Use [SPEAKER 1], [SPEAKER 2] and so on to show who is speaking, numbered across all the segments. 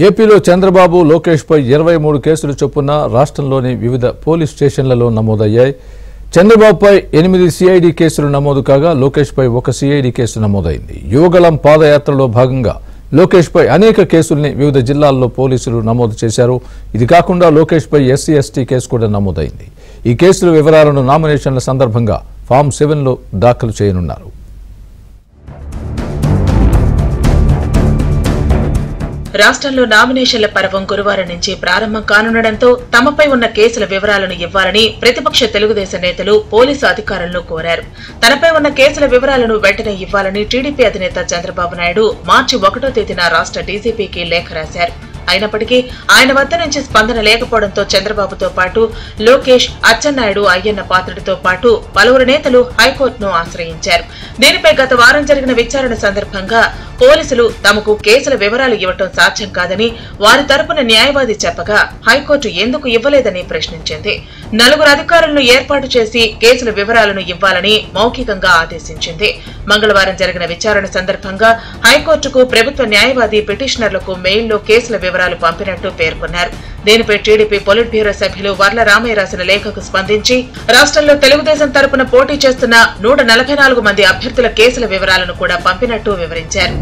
[SPEAKER 1] ఏపీలో చంద్రబాబు లోకేష్ పై 23 కేసులు చొప్పున రాష్ట్రంలోని వివిధ పోలీస్ స్టేషన్లలో నమోదయ్యాయి. చంద్రబాబుపై 8 సిఐడి కేసులు నమోదు కాగా లోకేష్ పై 1 సిఐడి కేసు నమోదైంది. యువగళం పాదయాత్రలో భాగంగా లోకేష్ పై అనేక కేసుల్ని వివిధ జిల్లాల్లో పోలీసులు నమోదు చేశారు. ఇది కాకుండా లోకేష్ పై ఎస్సీ ఎస్టీ కేసు కూడా నమోదైంది. ఈ కేసుల వివరాలను నామినేషన్ల సందర్భంగా ఫామ్ 7లో దాఖలు చేయనున్నారు.
[SPEAKER 2] రాష్ట్రంలో నామినేషన్ల పర్వం గురువారం నుంచి ప్రారంభం కానుండటంతో తమపై ఉన్న కేసుల వివరాలను ఇవ్వాలని ప్రతిపక్ష తెలుగుదేశం నేతలు పోలీసు అధికారులను కోరారు. తనపై ఉన్న కేసుల వివరాలను వెంటనే ఇవ్వాలని టీడీపీ అధినేత చంద్రబాబు నాయుడు మార్చి 1వ తేదీన రాష్ట్ర డీజీపీకి లేఖ రాశారు. అయినప్పటికీ ఆయన వద్ద నుంచి స్పందన లేకపోవడంతో చంద్రబాబుతో పాటు లోకేష్, అచ్చెన్నాయుడు, అయ్యన్న పాత్రుడితో పాటు పలువురు నేతలు హైకోర్టును ఆశ్రయించారు. దీనిపై గత వారం జరిగిన విచారణ సందర్భంగా పోలీసులు తమకు కేసుల వివరాలు ఇవ్వటం సాధ్యం కాదని వారి తరపున న్యాయవాది చెప్పగా హైకోర్టు ఎందుకు ఇవ్వలేదని ప్రశ్నించింది. 4 అధికారులను ఏర్పాటు చేసి కేసుల వివరాలను ఇవ్వాలని మౌఖికంగా ఆదేశించింది. మంగళవారం జరిగిన విచారణ సందర్భంగా హైకోర్టుకు ప్రభుత్వ న్యాయవాది పిటిషనర్లకు మెయిల్లో కేసుల వివరాలు పంపినట్టు పేర్కొన్నారు. దీనిపై టీడీపీ పొలిట్ బ్యూరో సభ్యులు వర్ల రామయ్య రాసిన లేఖకు స్పందించి రాష్ట్రంలో తెలుగుదేశం తరపున పోటీ చేస్తున్న 144 మంది అభ్యర్థుల కేసుల వివరాలను కూడా పంపినట్టు వివరించారు.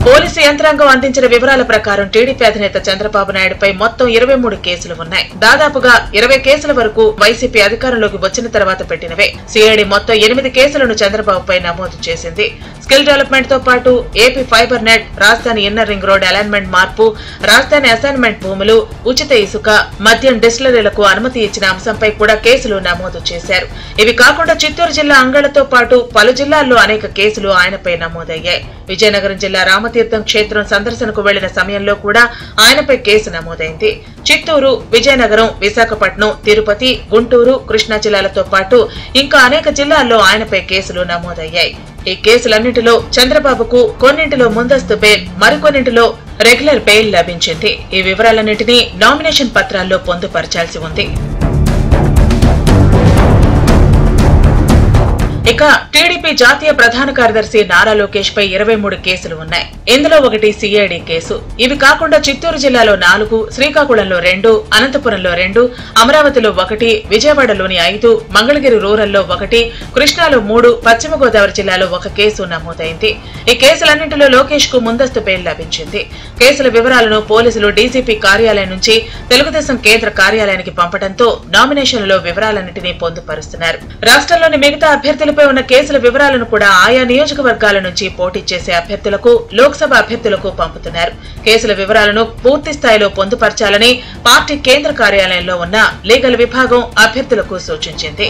[SPEAKER 2] పోలీసు యంత్రాంగం అందించిన వివరాల ప్రకారం టీడీపీ అధినేత చంద్రబాబు నాయుడుపై మొత్తం 23 కేసులు ఉన్నాయి. దాదాపుగా 20 కేసుల వరకు వైసీపీ అధికారంలోకి వచ్చిన తర్వాత పెట్టినవే. సిఐడి మొత్తం 8 కేసులను చంద్రబాబుపై నమోదు చేసింది. స్కిల్ డెవలప్మెంట్ తో పాటు ఏపీ ఫైబర్ నెట్, రాజధాని ఇన్నర్ రింగ్ రోడ్ అలైన్మెంట్ మార్పు, రాజధాని అసైన్మెంట్ భూములు, ఉచిత ఇసుక, మద్యం డిస్టిలరీలకు అనుమతి ఇచ్చిన అంశంపై కూడా కేసులు నమోదు చేశారు. ఇవి కాకుండా చిత్తూరు జిల్లా అంగళ్లతో పాటు పలు జిల్లాల్లో అనేక కేసులు ఆయనపై నమోదయ్యాయి. విజయనగరం జిల్లా రామతీర్థం క్షేత్రం సందర్శనకు వెళ్లిన సమయంలో కూడా ఆయనపై కేసు నమోదైంది. చిత్తూరు, విజయనగరం, విశాఖపట్నం, తిరుపతి, గుంటూరు, కృష్ణా జిల్లాలతో పాటు ఇంకా అనేక జిల్లాల్లో ఆయనపై కేసులు నమోదయ్యాయి. ఈ కేసులన్నింటిలో చంద్రబాబుకు కొన్నింటిలో ముందస్తు బెయిల్, మరికొన్నింటిలో రెగ్యులర్ బెయిల్ లభించింది. ఈ వివరాలన్నింటినీ నామినేషన్ పత్రాల్లో పొందుపరచాల్సి ఉంది. ఇక టీడీపీ జాతీయ ప్రధాన కార్యదర్శి నారా లోకేష్ పై 23 కేసులు ఉన్నాయి. ఇందులో 1 సిఐడి కేసు. ఇవి కాకుండా చిత్తూరు జిల్లాలో 4, శ్రీకాకుళంలో 2, అనంతపురంలో 2, అమరావతిలో 1, విజయవాడలోని 5, మంగళగిరి రూరల్లో 1, కృష్ణాలో 3, పశ్చిమ గోదావరి జిల్లాలో 1 కేసు నమోదైంది. ఈ కేసులన్నింటిలో లోకేష్ కు ముందస్తు బెయిల్ లభించింది. కేసుల వివరాలను పోలీసులు డీజీపీ కార్యాలయం నుంచి తెలుగుదేశం కేంద్ర కార్యాలయానికి పంపడంతో నామినేషన్లలో వివరాలన్నింటినీ పొందుపరుస్తున్నారు. రాష్ట్రంలోని మిగతా అభ్యర్థులపై ఉన్న కేసుల వివరాలను కూడా ఆయా నియోజకవర్గాల నుంచి పోటీ చేసే అభ్యర్థులకు, లోక్సభ అభ్యర్థులకు పంపుతున్నారు. కేసుల వివరాలను పూర్తి స్థాయిలో పొందుపరచాలని పార్టీ కేంద్ర కార్యాలయంలో ఉన్న లీగల్ విభాగం అభ్యర్థులకు సూచించింది.